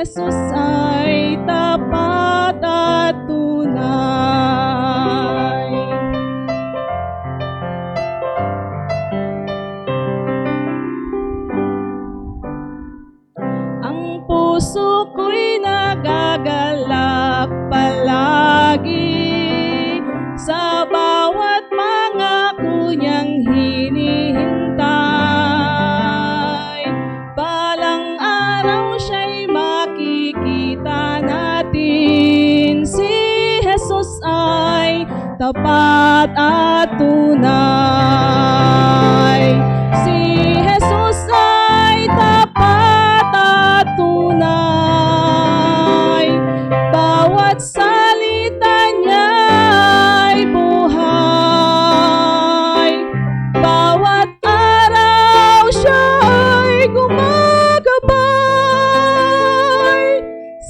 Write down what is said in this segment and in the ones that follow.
Jesus ay tapat at tunay. Ang puso ko'y nagagalak palagi sa bawat pangako niyang hinihintay. Balang araw siya'y makikita natin, si Jesus ay tapat at tunay. Si Jesus ay tapat at tunay. Bawat salita niya'y buhay. Bawat araw siya'y gumagabay.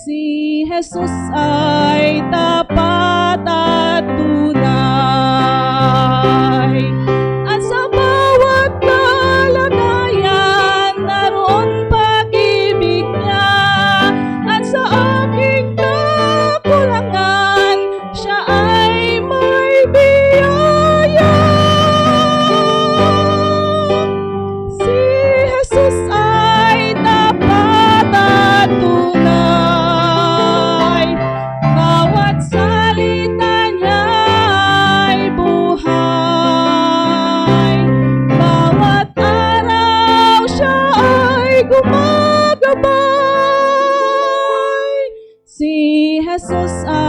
Si Jesus ay tapat at tunay. At sa bawat kalagayan, naroon pag-ibig niya. At sa aking kakulangan, siya ay may biyaya. Si Jesus ay tapat at tunay. Bawat salita niya'y buhay. Bawat araw siya ay gumagabay. Si Jesus ay